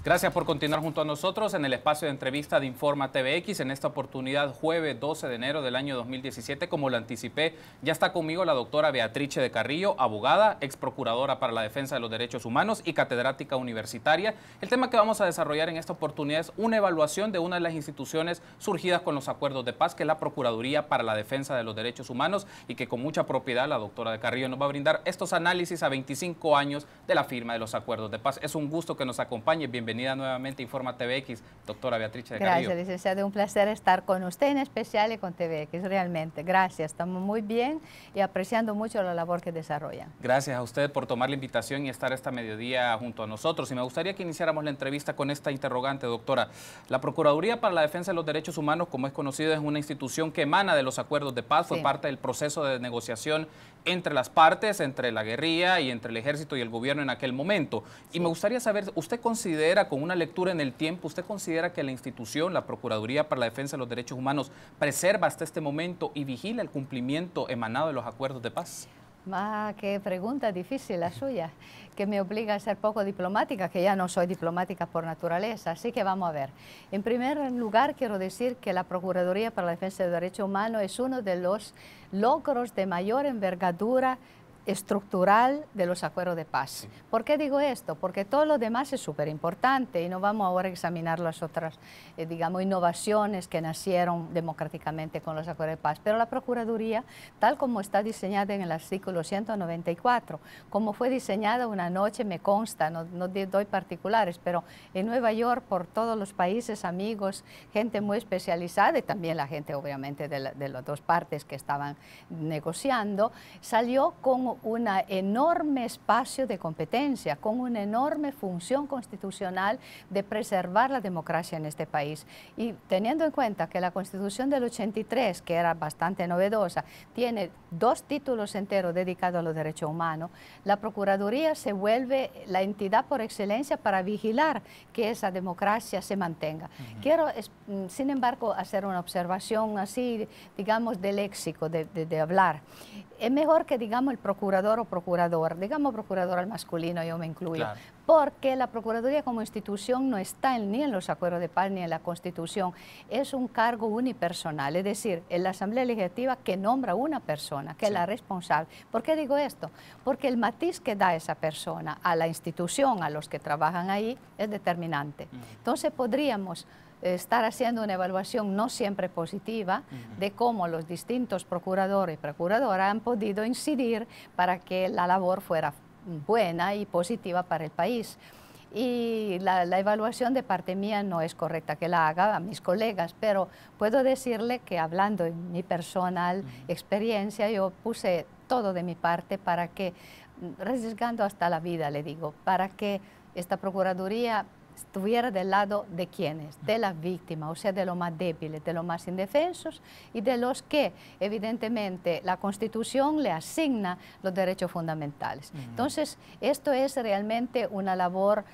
Gracias por continuar junto a nosotros en el espacio de entrevista de Informa TVX. En esta oportunidad, jueves 12 de enero del año 2017, como lo anticipé, ya está conmigo la doctora Beatrice de Carrillo, abogada, ex procuradora para la defensa de los derechos humanos y catedrática universitaria. El tema que vamos a desarrollar en esta oportunidad es una evaluación de una de las instituciones surgidas con los acuerdos de paz, que es la Procuraduría para la Defensa de los Derechos Humanos, y que con mucha propiedad la doctora de Carrillo nos va a brindar estos análisis a 25 años de la firma de los acuerdos de paz. Es un gusto que nos acompañe. Bienvenida nuevamente a Informa TVX, doctora Beatrice de Carrillo. Gracias, licenciado. Un placer estar con usted en especial y con TVX, realmente. Gracias, estamos muy bien y apreciando mucho la labor que desarrollan. Gracias a usted por tomar la invitación y estar esta mediodía junto a nosotros. Y me gustaría que iniciáramos la entrevista con esta interrogante, doctora. La Procuraduría para la Defensa de los Derechos Humanos, como es conocido, es una institución que emana de los acuerdos de paz, fue parte del proceso de negociación entre las partes, entre la guerrilla y entre el ejército y el gobierno en aquel momento. Y me gustaría saber, ¿usted considera, con una lectura en el tiempo, usted considera que la institución, la Procuraduría para la Defensa de los Derechos Humanos, preserva hasta este momento y vigila el cumplimiento emanado de los acuerdos de paz? Qué pregunta difícil la suya, que me obliga a ser poco diplomática, que ya no soy diplomática por naturaleza, así que vamos a ver. En primer lugar, quiero decir que la Procuraduría para la Defensa de los Derechos Humanos es uno de los logros de mayor envergadura estructural de los acuerdos de paz. Sí. ¿Por qué digo esto? Porque todo lo demás es súper importante y no vamos ahora a examinar las otras, digamos, innovaciones que nacieron democráticamente con los acuerdos de paz. Pero la Procuraduría, tal como está diseñada en el artículo 194, como fue diseñada una noche, me consta, no doy particulares, pero en Nueva York, por todos los países amigos, gente muy especializada y también la gente, obviamente, de las dos partes que estaban negociando, salió con un enorme espacio de competencia, con una enorme función constitucional de preservar la democracia en este país. Y teniendo en cuenta que la Constitución del 83, que era bastante novedosa, tiene 2 títulos enteros dedicados a los derechos humanos, la Procuraduría se vuelve la entidad por excelencia para vigilar que esa democracia se mantenga. Quiero, sin embargo, hacer una observación así, digamos, de léxico, de hablar. Es mejor que digamos el procurador o procurador, digamos procurador al masculino, yo me incluyo, claro, porque la Procuraduría como institución no está ni en los acuerdos de paz ni en la Constitución, es un cargo unipersonal, es decir, en la Asamblea Legislativa que nombra una persona, que es la responsable. ¿Por qué digo esto? Porque el matiz que da esa persona a la institución, a los que trabajan ahí, es determinante. Entonces podríamos estar haciendo una evaluación no siempre positiva de cómo los distintos procuradores y procuradoras han podido incidir para que la labor fuera buena y positiva para el país. Y la evaluación de parte mía no es correcta que la haga a mis colegas, pero puedo decirle que hablando en mi personal experiencia, yo puse todo de mi parte para que, arriesgando hasta la vida, le digo, para que esta Procuraduría estuviera del lado de quienes, de las víctimas, o sea, de los más débiles, de los más indefensos y de los que, evidentemente, la Constitución le asigna los derechos fundamentales. Entonces, esto es realmente una labor,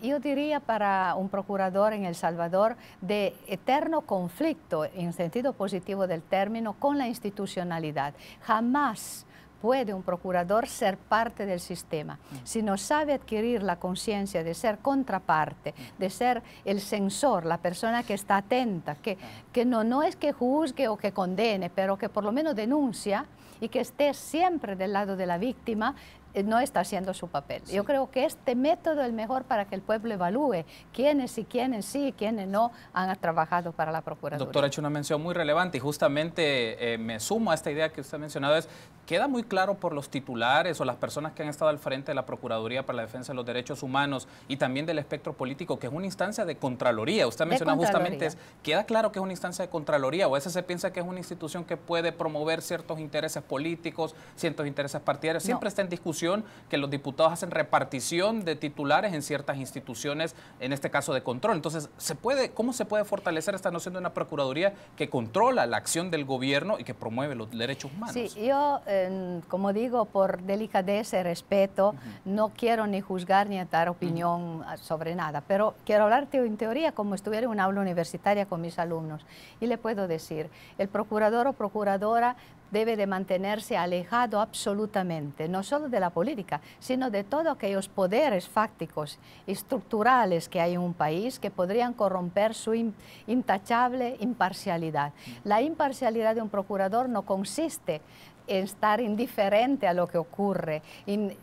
yo diría, para un procurador en El Salvador, de eterno conflicto, en sentido positivo del término, con la institucionalidad. Jamás puede un procurador ser parte del sistema. Si no sabe adquirir la conciencia de ser contraparte, de ser el censor, la persona que está atenta, que no es que juzgue o que condene, pero que por lo menos denuncia y que esté siempre del lado de la víctima, no está haciendo su papel. Sí. Yo creo que este método es el mejor para que el pueblo evalúe quiénes sí y quiénes no han trabajado para la Procuraduría. Doctora, ha hecho una mención muy relevante y justamente me sumo a esta idea que usted ha mencionado, queda muy claro por los titulares o las personas que han estado al frente de la Procuraduría para la Defensa de los Derechos Humanos y también del espectro político, que es una instancia de Contraloría. Usted menciona justamente, queda claro que es una instancia de Contraloría, o a veces se piensa que es una institución que puede promover ciertos intereses políticos, ciertos intereses partidarios. Siempre está en discusión que los diputados hacen repartición de titulares en ciertas instituciones, en este caso de control. Entonces, ¿cómo se puede fortalecer esta noción de una Procuraduría que controla la acción del gobierno y que promueve los derechos humanos? Sí, yo, como digo, por delicadeza y respeto, no quiero ni juzgar ni dar opinión sobre nada, pero quiero hablarte en teoría como estuviera en una aula universitaria con mis alumnos. Y le puedo decir, el procurador o procuradora debe de mantenerse alejado absolutamente, no solo de la política, sino de todos aquellos poderes fácticos y estructurales que hay en un país que podrían corromper su intachable imparcialidad. La imparcialidad de un procurador no consiste en estar indiferente a lo que ocurre,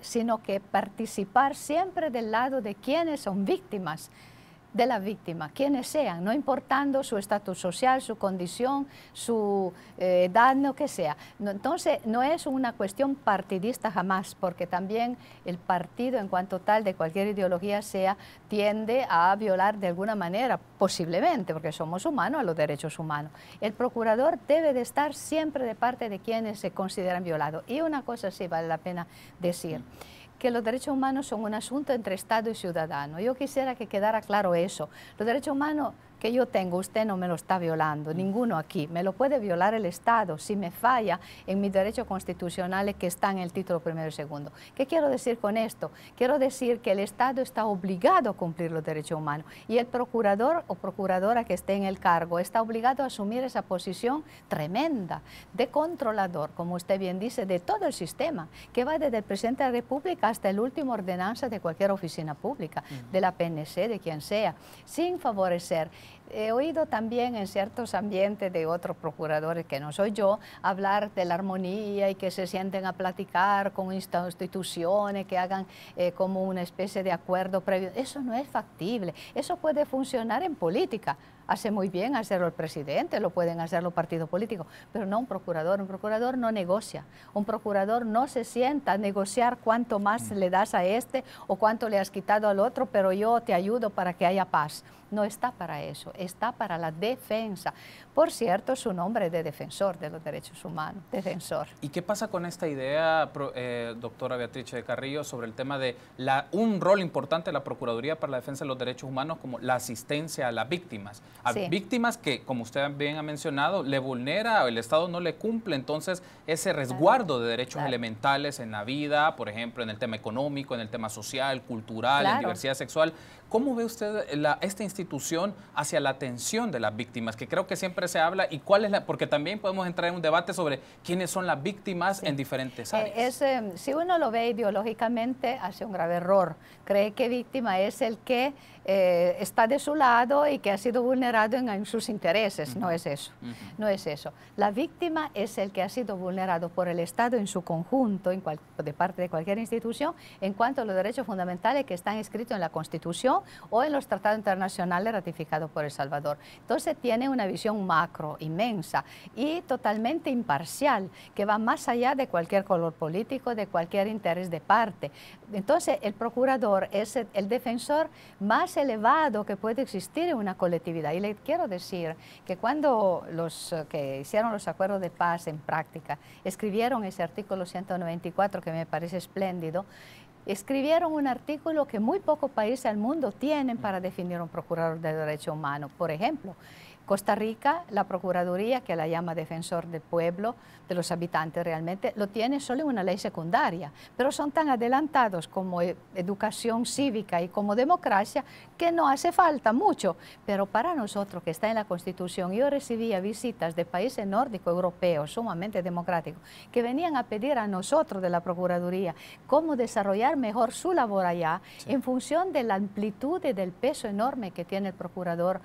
sino que participar siempre del lado de quienes son víctimas, de la víctima, quienes sean, no importando su estatus social, su condición, su edad, lo que sea. Entonces, no es una cuestión partidista jamás, porque también el partido, en cuanto tal, de cualquier ideología sea, tiende a violar de alguna manera, posiblemente, porque somos humanos, a los derechos humanos. El procurador debe de estar siempre de parte de quienes se consideran violados. Y una cosa sí vale la pena decir, que los derechos humanos son un asunto entre Estado y ciudadano. Yo quisiera que quedara claro eso. Los derechos humanos que yo tengo, usted no me lo está violando, ninguno aquí. Me lo puede violar el Estado si me falla en mis derechos constitucionales que están en el título primero y segundo. ¿Qué quiero decir con esto? Quiero decir que el Estado está obligado a cumplir los derechos humanos y el procurador o procuradora que esté en el cargo está obligado a asumir esa posición tremenda de controlador, como usted bien dice, de todo el sistema, que va desde el presidente de la República hasta el último ordenanza de cualquier oficina pública, de la PNC, de quien sea, sin favorecer. He oído también en ciertos ambientes de otros procuradores, que no soy yo, hablar de la armonía y que se sienten a platicar con instituciones, que hagan como una especie de acuerdo previo. Eso no es factible. Eso puede funcionar en política. Hace muy bien hacerlo el presidente, lo pueden hacer los partidos políticos, pero no un procurador. Un procurador no negocia. Un procurador no se sienta a negociar cuánto más le das a este o cuánto le has quitado al otro, pero yo te ayudo para que haya paz. No está para eso, está para la defensa. Por cierto, su nombre es de defensor de los derechos humanos, defensor. ¿Y qué pasa con esta idea, doctora Beatrice de Carrillo, sobre el tema de un rol importante de la Procuraduría para la Defensa de los Derechos Humanos como la asistencia a las víctimas? A víctimas que, como usted bien ha mencionado, le vulnera o el Estado no le cumple, entonces ese resguardo de derechos elementales en la vida, por ejemplo, en el tema económico, en el tema social, cultural, en diversidad sexual. ¿Cómo ve usted esta institución hacia la atención de las víctimas? Que creo que siempre se habla, y cuál es porque también podemos entrar en un debate sobre quiénes son las víctimas en diferentes áreas. Si uno lo ve ideológicamente, hace un grave error. Cree que víctima es el que está de su lado y que ha sido vulnerado en sus intereses. No es eso, no es eso. La víctima es el que ha sido vulnerado por el Estado en su conjunto, de parte de cualquier institución, en cuanto a los derechos fundamentales que están escritos en la Constitución o en los tratados internacionales ratificados por El Salvador. Entonces tiene una visión macro, inmensa y totalmente imparcial, que va más allá de cualquier color político, de cualquier interés de parte. Entonces el procurador es el defensor más elevado que puede existir en una colectividad. Y le quiero decir que cuando los que hicieron los acuerdos de paz en práctica escribieron ese artículo 194, que me parece espléndido, escribieron un artículo que muy pocos países del mundo tienen para definir un procurador de derechos humanos. Por ejemplo, Costa Rica, la Procuraduría, que la llama defensor del pueblo, de los habitantes realmente, lo tiene solo en una ley secundaria, pero son tan adelantados como educación cívica y como democracia que no hace falta mucho. Pero para nosotros, que está en la Constitución, yo recibía visitas de países nórdicos europeos, sumamente democráticos, que venían a pedir a nosotros de la Procuraduría cómo desarrollar mejor su labor allá, en función de la amplitud y del peso enorme que tiene el procurador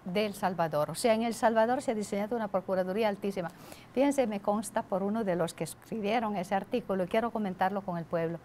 de El Salvador. O sea, en El Salvador se ha diseñado una procuraduría altísima. Fíjense, me consta por uno de los que escribieron ese artículo, y quiero comentarlo con el pueblo,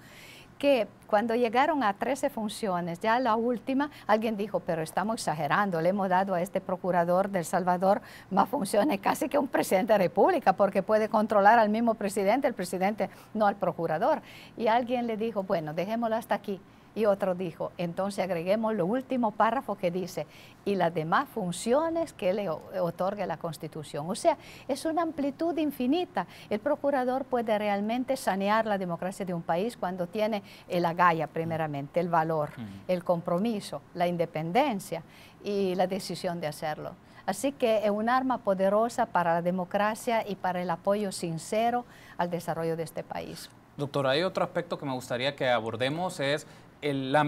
que cuando llegaron a 13 funciones, ya la última, alguien dijo, pero estamos exagerando, le hemos dado a este procurador de El Salvador más funciones casi que un presidente de la República, porque puede controlar al mismo presidente, el presidente no al procurador. Y alguien le dijo, bueno, dejémoslo hasta aquí. Y otro dijo, entonces agreguemos lo último párrafo que dice, y las demás funciones que le otorgue la Constitución. O sea, es una amplitud infinita. El procurador puede realmente sanear la democracia de un país cuando tiene el agallas, primeramente, el valor, el compromiso, la independencia y la decisión de hacerlo. Así que es un arma poderosa para la democracia y para el apoyo sincero al desarrollo de este país. Doctora, hay otro aspecto que me gustaría que abordemos, es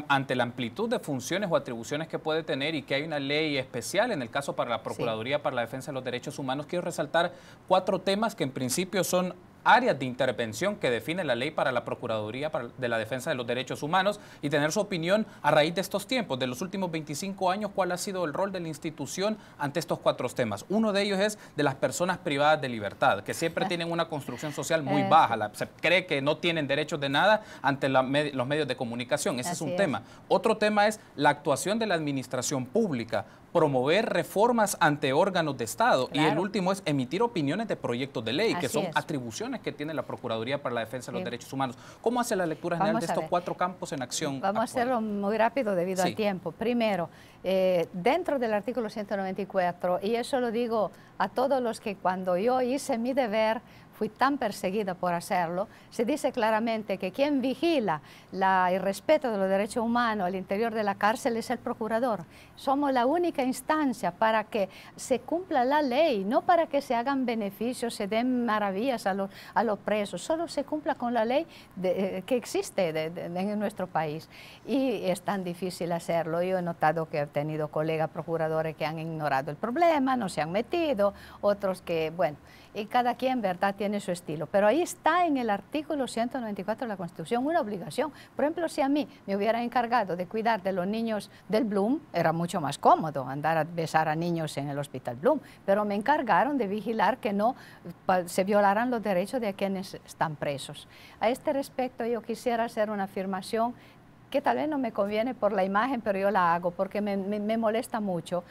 ante la amplitud de funciones o atribuciones que puede tener y que hay una ley especial en el caso para la Procuraduría para la Defensa de los Derechos Humanos, quiero resaltar 4 temas que en principio son áreas de intervención que define la ley para la Procuraduría de la Defensa de los Derechos Humanos y tener su opinión a raíz de estos tiempos, de los últimos 25 años, cuál ha sido el rol de la institución ante estos 4 temas. Uno de ellos es de las personas privadas de libertad, que siempre tienen una construcción social muy baja, se cree que no tienen derechos de nada ante los medios de comunicación, ese es un tema. Otro tema es la actuación de la administración pública, promover reformas ante órganos de Estado, y el último es emitir opiniones de proyectos de ley, que son atribuciones que tiene la Procuraduría para la Defensa de los Derechos Humanos. ¿Cómo hace la lectura general de estos 4 campos en acción? Vamos a hacerlo muy rápido debido al tiempo. Primero, dentro del artículo 194, y eso lo digo a todos los que cuando yo hice mi deber, fui tan perseguida por hacerlo, se dice claramente que quien vigila el respeto de los derechos humanos al interior de la cárcel es el procurador. Somos la única instancia para que se cumpla la ley, no para que se hagan beneficios, se den maravillas a los presos, solo se cumpla con la ley que existe en nuestro país. Y es tan difícil hacerlo. Yo he notado que he tenido colegas procuradores que han ignorado el problema, no se han metido, otros que, bueno, y cada quien, ¿verdad?, tiene su estilo. Pero ahí está en el artículo 194 de la Constitución una obligación. Por ejemplo, si a mí me hubieran encargado de cuidar de los niños del Bloom, era mucho más cómodo andar a besar a niños en el Hospital Bloom, pero me encargaron de vigilar que no se violaran los derechos de quienes están presos. A este respecto, yo quisiera hacer una afirmación que tal vez no me conviene por la imagen, pero yo la hago porque me molesta mucho.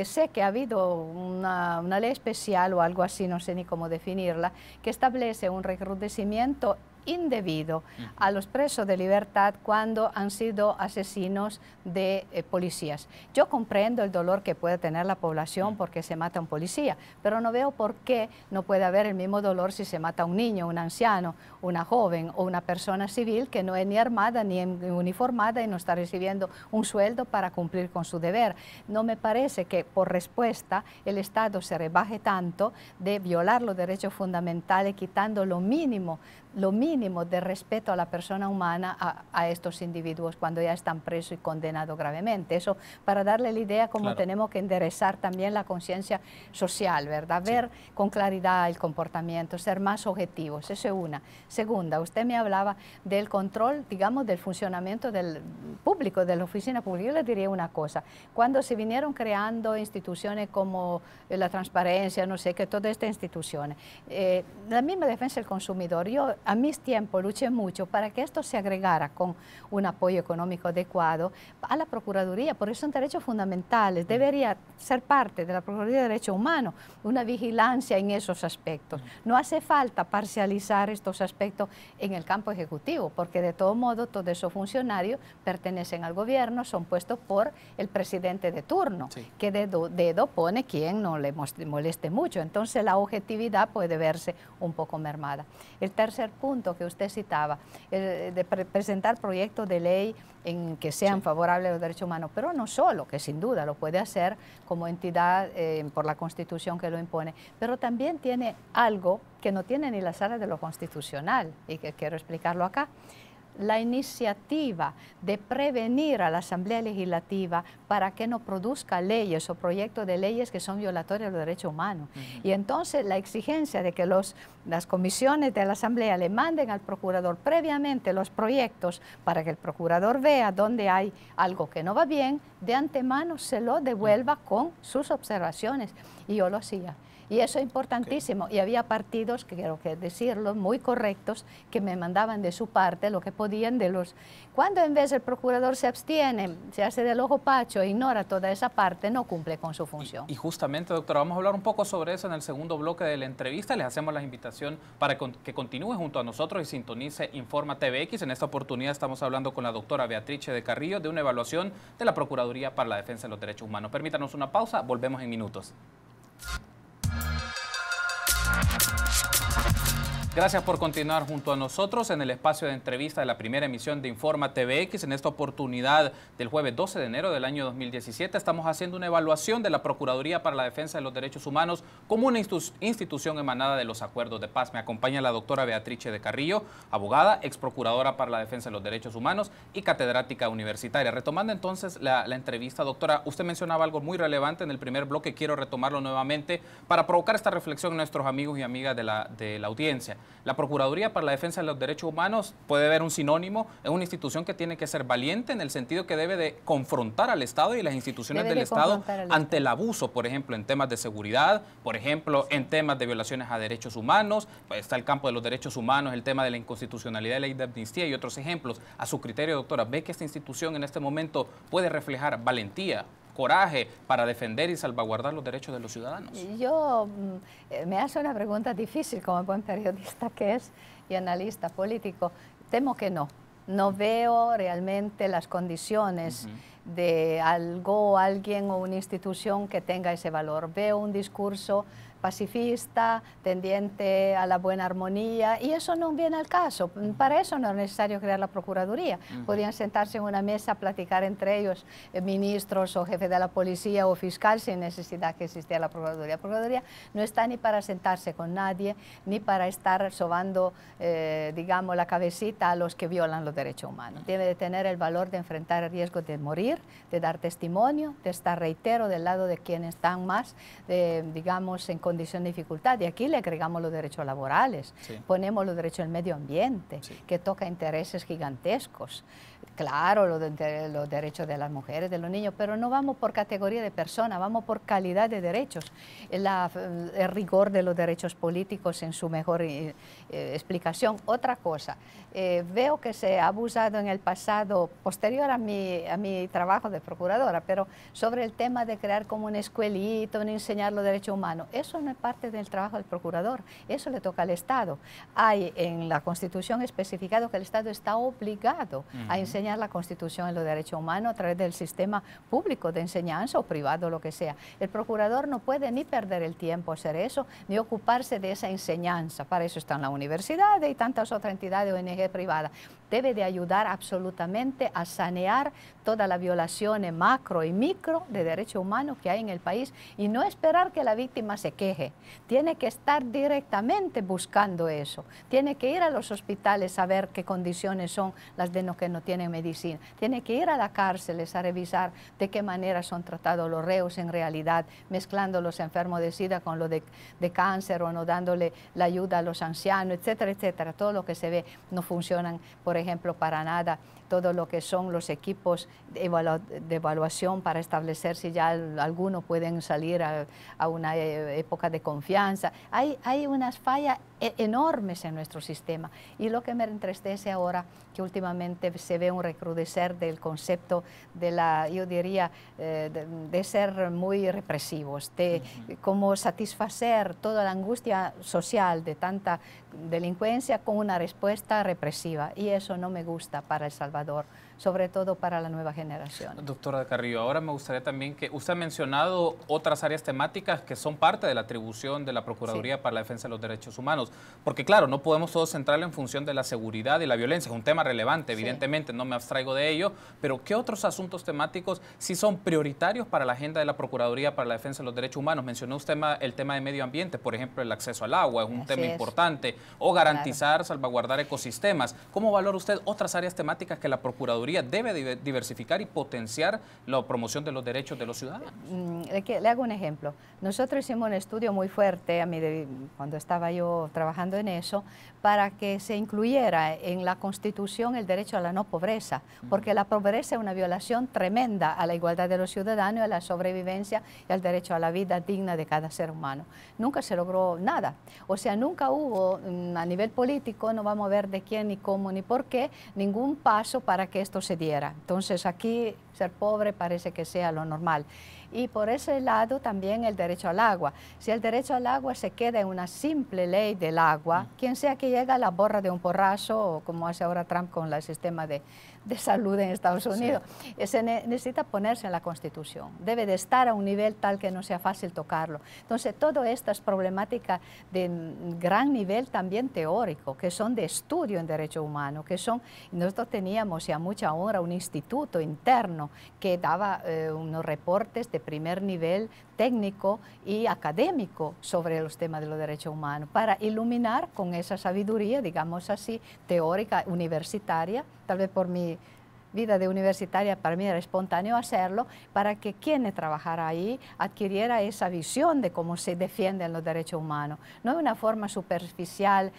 Sé que ha habido una ley especial o algo así, no sé ni cómo definirla, que establece un recrudecimiento indebido a los presos de libertad cuando han sido asesinos de policías. Yo comprendo el dolor que puede tener la población porque se mata a un policía, pero no veo por qué no puede haber el mismo dolor si se mata a un niño, un anciano, una joven o una persona civil que no es ni armada ni uniformada y no está recibiendo un sueldo para cumplir con su deber. No me parece que por respuesta el Estado se rebaje tanto de violar los derechos fundamentales, quitando lo mínimo de respeto a la persona humana a estos individuos cuando ya están presos y condenados gravemente. Eso para darle la idea cómo tenemos que enderezar también la conciencia social, ¿verdad? Ver con claridad el comportamiento, ser más objetivos, eso es una. Segunda, usted me hablaba del control, digamos, del funcionamiento del público, de la oficina pública. Yo le diría una cosa, cuando se vinieron creando instituciones como la transparencia, no sé qué, todas estas instituciones, la misma defensa del consumidor, yo a mis tiempos luché mucho para que esto se agregara con un apoyo económico adecuado a la Procuraduría, por eso son derechos fundamentales, debería ser parte de la Procuraduría de Derechos Humanos, una vigilancia en esos aspectos. No hace falta parcializar estos aspectos en el campo ejecutivo, porque de todo modo todos esos funcionarios pertenecen al gobierno, son puestos por el presidente de turno, que dedo pone quien no le moleste mucho, entonces la objetividad puede verse un poco mermada. El tercer punto que usted citaba, de presentar proyectos de ley en que sean favorables a los derechos humanos, pero no solo, que sin duda lo puede hacer como entidad por la Constitución que lo impone, pero también tiene algo que no tiene ni la Sala de lo Constitucional y que quiero explicarlo acá. La iniciativa de prevenir a la Asamblea Legislativa para que no produzca leyes o proyectos de leyes que son violatorios de los derechos humanos. Y entonces la exigencia de que las comisiones de la Asamblea le manden al procurador previamente los proyectos para que el procurador vea dónde hay algo que no va bien, de antemano se lo devuelva con sus observaciones. Y yo lo hacía. Y eso es importantísimo. Y había partidos, que quiero decirlo, muy correctos, que me mandaban de su parte lo que podían de los... Cuando en vez el procurador se abstiene, se hace del ojo pacho, ignora toda esa parte, no cumple con su función. Y justamente, doctora, vamos a hablar un poco sobre eso en el segundo bloque de la entrevista. Les hacemos la invitación para que continúe junto a nosotros y sintonice Informa TVX. En esta oportunidad estamos hablando con la doctora Beatrice de Carrillo de una evaluación de la Procuraduría para la Defensa de los Derechos Humanos. Permítanos una pausa, volvemos en minutos. Gracias por continuar junto a nosotros en el espacio de entrevista de la primera emisión de Informa TVX. En esta oportunidad del jueves 12 de enero del año 2017 estamos haciendo una evaluación de la Procuraduría para la Defensa de los Derechos Humanos como una institución emanada de los acuerdos de paz. Me acompaña la doctora Beatrice de Carrillo, abogada, ex procuradora para la Defensa de los Derechos Humanos y catedrática universitaria. Retomando entonces la entrevista, doctora, usted mencionaba algo muy relevante en el primer bloque, quiero retomarlo nuevamente para provocar esta reflexión en nuestros amigos y amigas de la audiencia. La Procuraduría para la Defensa de los Derechos Humanos puede ver un sinónimo, es una institución que tiene que ser valiente en el sentido que debe de confrontar al Estado y las instituciones del Estado ante el abuso, por ejemplo, en temas de seguridad, por ejemplo, en temas de violaciones a derechos humanos, pues está el campo de los derechos humanos, el tema de la inconstitucionalidad de la ley de amnistía y otros ejemplos. A su criterio, doctora, ¿ve que esta institución en este momento puede reflejar valentía, coraje para defender y salvaguardar los derechos de los ciudadanos? Me hace una pregunta difícil como buen periodista que es y analista político. Temo que no. No veo realmente las condiciones de algo, alguien o una institución que tenga ese valor. Veo un discurso pacifista, tendiente a la buena armonía, y eso no viene al caso. Para eso no es necesario crear la Procuraduría. Podrían sentarse en una mesa, platicar entre ellos, ministros o jefe de la policía o fiscal, sin necesidad que existiera la Procuraduría. La Procuraduría no está ni para sentarse con nadie, ni para estar sobando, digamos, la cabecita a los que violan los derechos humanos. Debe de tener el valor de enfrentar el riesgo de morir, de dar testimonio, de estar, reitero, del lado de quienes están más, digamos, en condición de dificultad, y aquí le agregamos los derechos laborales, ponemos los derechos del medio ambiente, que toca intereses gigantescos, claro, los derechos de las mujeres, de los niños, pero no vamos por categoría de persona, vamos por calidad de derechos, el rigor de los derechos políticos en su mejor explicación. Otra cosa, veo que se ha abusado en el pasado, posterior a mi trabajo de procuradora, pero sobre el tema de crear como una escuelita, enseñar los derechos humanos. Eso no es parte del trabajo del procurador, eso le toca al Estado. Hay en la Constitución especificado que el Estado está obligado a enseñar la Constitución y los derechos humanos a través del sistema público de enseñanza o privado, lo que sea. El procurador no puede ni perder el tiempo a hacer eso, ni ocuparse de esa enseñanza. Para eso están las universidades y tantas otras entidades ONG privadas. Debe de ayudar absolutamente a sanear toda la violación macro y micro de derechos humanos que hay en el país y no esperar que la víctima se queje. Tiene que estar directamente buscando eso. Tiene que ir a los hospitales a ver qué condiciones son las de los que no tienen medicina. Tiene que ir a las cárceles a revisar de qué manera son tratados los reos en realidad, mezclando los enfermos de SIDA con los de cáncer o no dándole la ayuda a los ancianos, etcétera, etcétera. Todo lo que se ve no funcionan, por ejemplo, para nada todo lo que son los equipos de evaluación para establecer si ya algunos pueden salir a una época de confianza. Hay unas fallas enormes en nuestro sistema y lo que me entristece ahora que últimamente se ve un recrudecer del concepto de yo diría, de ser muy represivos, de como satisfacer toda la angustia social de tanta delincuencia con una respuesta represiva, y eso no me gusta para El Salvador, sobre todo para la nueva generación. Doctora Carrillo, ahora me gustaría también que usted ha mencionado otras áreas temáticas que son parte de la atribución de la Procuraduría para la Defensa de los Derechos Humanos, porque claro, no podemos todos centrarlo en función de la seguridad y la violencia, es un tema relevante, evidentemente, no me abstraigo de ello, pero ¿qué otros asuntos temáticos sí son prioritarios para la agenda de la Procuraduría para la Defensa de los Derechos Humanos? Mencionó usted el tema de medio ambiente, por ejemplo, el acceso al agua, es un tema importante, o garantizar, salvaguardar ecosistemas. ¿Cómo valora usted otras áreas temáticas que la Procuraduría debe diversificar y potenciar la promoción de los derechos de los ciudadanos? Le hago un ejemplo. Nosotros hicimos un estudio muy fuerte cuando estaba yo trabajando en eso, para que se incluyera en la Constitución el derecho a la no pobreza, porque la pobreza es una violación tremenda a la igualdad de los ciudadanos, a la sobrevivencia y al derecho a la vida digna de cada ser humano. Nunca se logró nada, o sea, nunca hubo a nivel político, no vamos a ver de quién, ni cómo, ni por qué, ningún paso para que esto se diera. Entonces aquí ser pobre parece que sea lo normal. Y por ese lado también el derecho al agua. Si el derecho al agua se queda en una simple ley del agua, quien sea que llegue la borra de un porrazo, o como hace ahora Trump con el sistema de salud en Estados Unidos, se necesita ponerse en la Constitución. Debe de estar a un nivel tal que no sea fácil tocarlo. Entonces, todas estas problemáticas de gran nivel también teórico, que son de estudio en derecho humano, que son, nosotros teníamos y a mucha honra un instituto interno que daba unos reportes de primer nivel técnico y académico sobre los temas de los derechos humanos, para iluminar con esa sabiduría, digamos así, teórica, universitaria, tal vez por mi vida de universitaria para mí era espontáneo hacerlo, para que quien trabajara ahí adquiriera esa visión de cómo se defienden los derechos humanos. No de una forma superficial,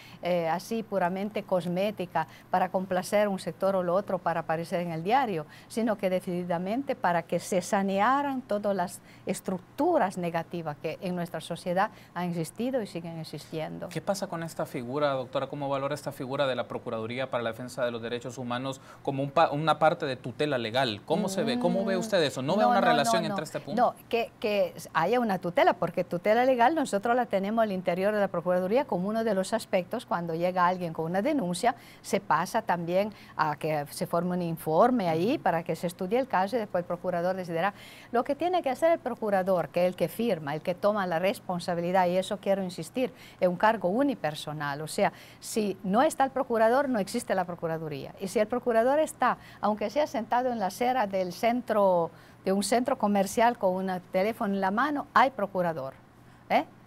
así puramente cosmética, para complacer un sector o el otro para aparecer en el diario, sino que decididamente para que se sanearan todas las estructuras negativas que en nuestra sociedad han existido y siguen existiendo. ¿Qué pasa con esta figura, doctora? ¿Cómo valora esta figura de la Procuraduría para la Defensa de los Derechos Humanos como una parte de tutela legal? ¿Cómo se ve? ¿Cómo ve usted eso? ¿No ve una relación entre este punto? No, que haya una tutela, porque tutela legal nosotros la tenemos al interior de la Procuraduría como uno de los aspectos. Cuando llega alguien con una denuncia, se pasa también a que se forme un informe ahí para que se estudie el caso y después el procurador decidirá. Lo que tiene que hacer el procurador, que es el que firma, el que toma la responsabilidad, y eso quiero insistir, es un cargo unipersonal. O sea, si no está el procurador, no existe la Procuraduría. Y si el procurador está, aunque sea sentado en la acera del centro, de un centro comercial con un teléfono en la mano, hay procurador,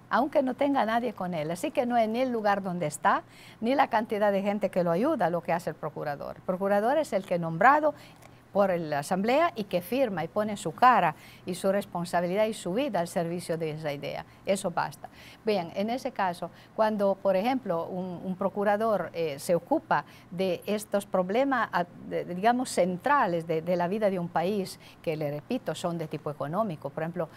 aunque no tenga nadie con él. Así que no es ni el lugar donde está, ni la cantidad de gente que lo ayuda lo que hace el procurador. El procurador es el que nombrado por la Asamblea y que firma y pone su cara y su responsabilidad y su vida al servicio de esa idea. Eso basta. Bien, en ese caso, cuando, por ejemplo, un procurador se ocupa de estos problemas, digamos, centrales de la vida de un país, que le repito, son de tipo económico. Por ejemplo,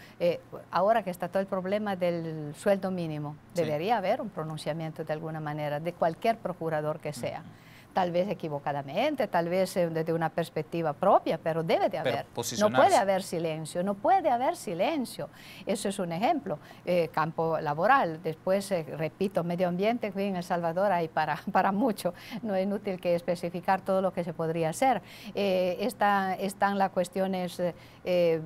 ahora que está todo el problema del sueldo mínimo, debería haber un pronunciamiento de alguna manera de cualquier procurador que sea. Tal vez equivocadamente, tal vez desde una perspectiva propia, pero debe de haber. No puede haber silencio, no puede haber silencio. Eso es un ejemplo. Campo laboral, después, repito, medio ambiente, en El Salvador hay para mucho. No es inútil que especificar todo lo que se podría hacer. Están las cuestiones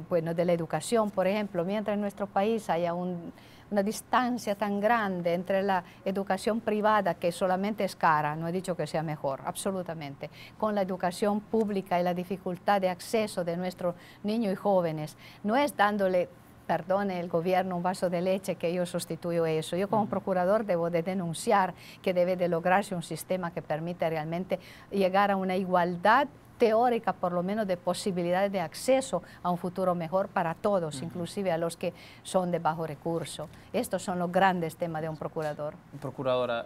bueno, de la educación, por ejemplo. Mientras en nuestro país haya una distancia tan grande entre la educación privada, que solamente es cara, no he dicho que sea mejor, absolutamente, con la educación pública y la dificultad de acceso de nuestros niños y jóvenes, no es dándole, perdone el gobierno, un vaso de leche que yo sustituyo eso. Yo como procurador debo de denunciar que debe de lograrse un sistema que permita realmente llegar a una igualdad teórica, por lo menos, de posibilidades de acceso a un futuro mejor para todos, inclusive a los que son de bajo recurso. Estos son los grandes temas de un procurador. Procuradora,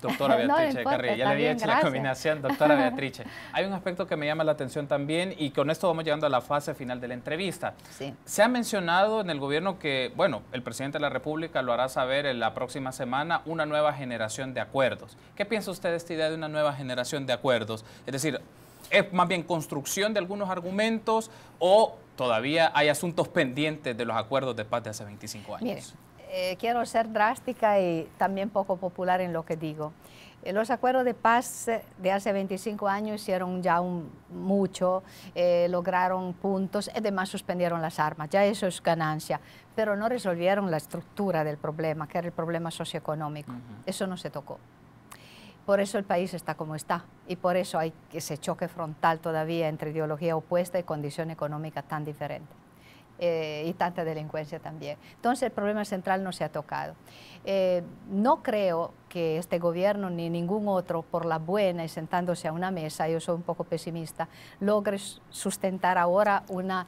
doctora Beatrice Carrillo, ya le había hecho la combinación, doctora Beatrice. Hay un aspecto que me llama la atención también, y con esto vamos llegando a la fase final de la entrevista. Sí. Se ha mencionado en el gobierno que, bueno, el presidente de la República lo hará saber en la próxima semana, una nueva generación de acuerdos. ¿Qué piensa usted de esta idea de una nueva generación de acuerdos? Es decir, ¿es más bien construcción de algunos argumentos o todavía hay asuntos pendientes de los acuerdos de paz de hace 25 años? Mire, quiero ser drástica y también poco popular en lo que digo. Los acuerdos de paz de hace 25 años hicieron ya mucho, lograron puntos, además suspendieron las armas, ya eso es ganancia, pero no resolvieron la estructura del problema, que era el problema socioeconómico. Eso no se tocó. Por eso el país está como está y por eso hay ese choque frontal todavía entre ideología opuesta y condición económica tan diferente. Y tanta delincuencia también. Entonces el problema central no se ha tocado. No creo que este gobierno ni ningún otro, por la buena y sentándose a una mesa, yo soy un poco pesimista, logre sustentar ahora una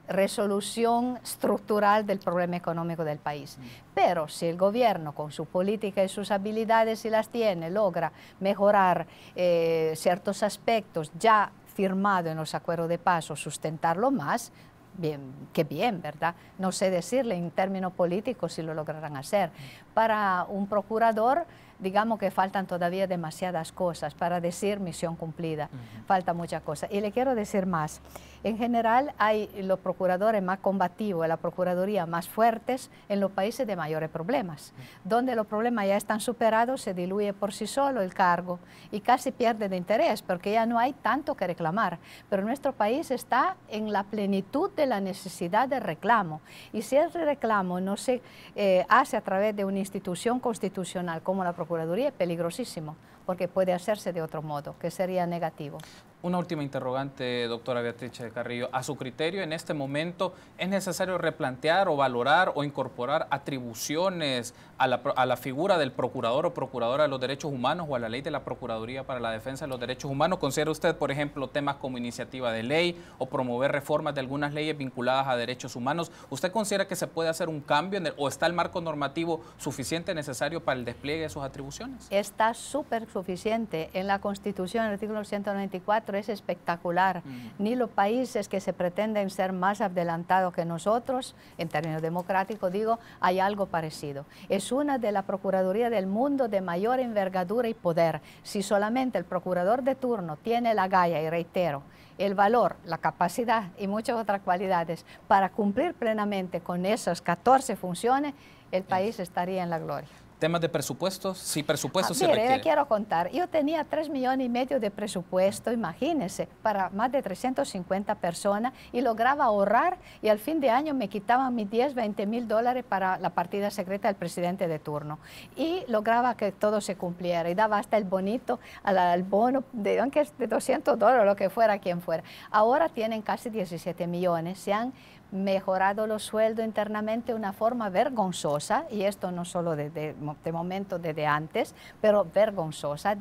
resolución estructural del problema económico del país. Pero si el gobierno, con su política y sus habilidades, si las tiene, logra mejorar ciertos aspectos ya firmados en los acuerdos de paz o sustentarlo más, bien, qué bien, ¿verdad? No sé decirle en términos políticos si lo lograrán hacer. Para un procurador digamos que faltan todavía demasiadas cosas para decir misión cumplida. Falta muchas cosas. Y le quiero decir más. En general hay los procuradores más combativos, la procuraduría más fuertes en los países de mayores problemas. Donde los problemas ya están superados, se diluye por sí solo el cargo y casi pierde de interés porque ya no hay tanto que reclamar. Pero nuestro país está en la plenitud de la necesidad de reclamo. Y si ese reclamo no se hace a través de una institución constitucional como la Procuraduría, es peligrosísimo, porque puede hacerse de otro modo, que sería negativo. Una última interrogante, doctora Beatrice de Carrillo. A su criterio, en este momento, ¿es necesario replantear o valorar o incorporar atribuciones a la figura del procurador o procuradora de los derechos humanos o a la ley de la Procuraduría para la Defensa de los Derechos Humanos? ¿Considera usted, por ejemplo, temas como iniciativa de ley o promover reformas de algunas leyes vinculadas a derechos humanos? ¿Usted considera que se puede hacer un cambio o está el marco normativo suficiente necesario para el despliegue de sus atribuciones? Está súper suficiente. En la Constitución, el artículo 194, es espectacular. Ni los países que se pretenden ser más adelantados que nosotros, en términos democráticos, digo, hay algo parecido. Es una de las procuradurías del mundo de mayor envergadura y poder. Si solamente el procurador de turno tiene la galla, y reitero, el valor, la capacidad y muchas otras cualidades para cumplir plenamente con esas 14 funciones, el país estaría en la gloria. ¿Temas de presupuestos? Sí, presupuesto se Mire, requiere. le quiero contar. Yo tenía 3,5 millones de presupuesto, imagínense, para más de 350 personas y lograba ahorrar y al fin de año me quitaban mis 10, 20 mil dólares para la partida secreta del presidente de turno. Y lograba que todo se cumpliera y daba hasta el bonito, al bono, aunque es de 200 dólares, lo que fuera, quien fuera. Ahora tienen casi 17 millones, se han mejorado los sueldos internamente de una forma vergonzosa, y esto no solo de momento desde antes, pero vergonzosa.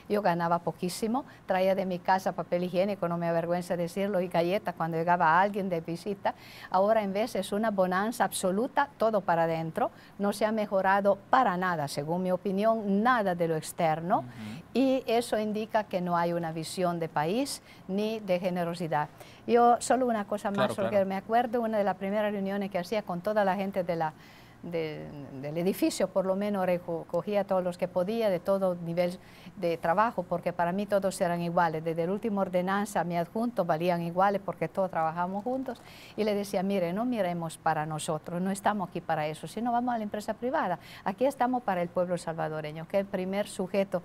Yo ganaba poquísimo, traía de mi casa papel higiénico, no me avergüenza decirlo, y galletas cuando llegaba alguien de visita. Ahora en vez es una bonanza absoluta, todo para adentro, no se ha mejorado para nada, según mi opinión, nada de lo externo, y eso indica que no hay una visión de país ni de generosidad. Yo solo una cosa más, porque me acuerdo una de las primeras reuniones que hacía con toda la gente del edificio, por lo menos recogía a todos los que podía, de todo nivel de trabajo, porque para mí todos eran iguales, desde el último ordenanza a mi adjunto valían iguales porque todos trabajamos juntos, y le decía, mire, no miremos para nosotros, no estamos aquí para eso, sino vamos a la empresa privada, aquí estamos para el pueblo salvadoreño, que es el primer sujeto,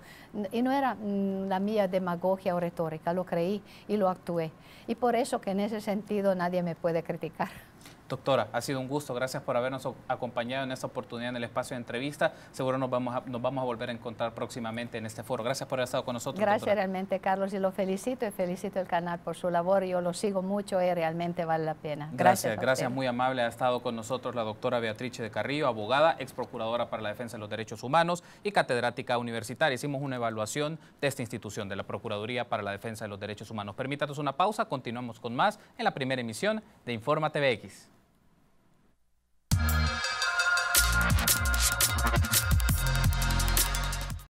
y no era la mía demagogia o retórica, lo creí y lo actué, y por eso que en ese sentido nadie me puede criticar. Doctora, ha sido un gusto. Gracias por habernos acompañado en esta oportunidad en el espacio de entrevista. Seguro nos vamos a volver a encontrar próximamente en este foro. Gracias por haber estado con nosotros, Gracias, doctora. realmente, Carlos, y lo felicito, y felicito el canal por su labor. Yo lo sigo mucho y realmente vale la pena. Gracias, muy amable. Ha estado con nosotros la doctora Beatrice de Carrillo, abogada, ex procuradora para la defensa de los derechos humanos y catedrática universitaria. Hicimos una evaluación de esta institución, de la Procuraduría para la Defensa de los Derechos Humanos. Permítanos una pausa, continuamos con más en la primera emisión de Infórmate BX.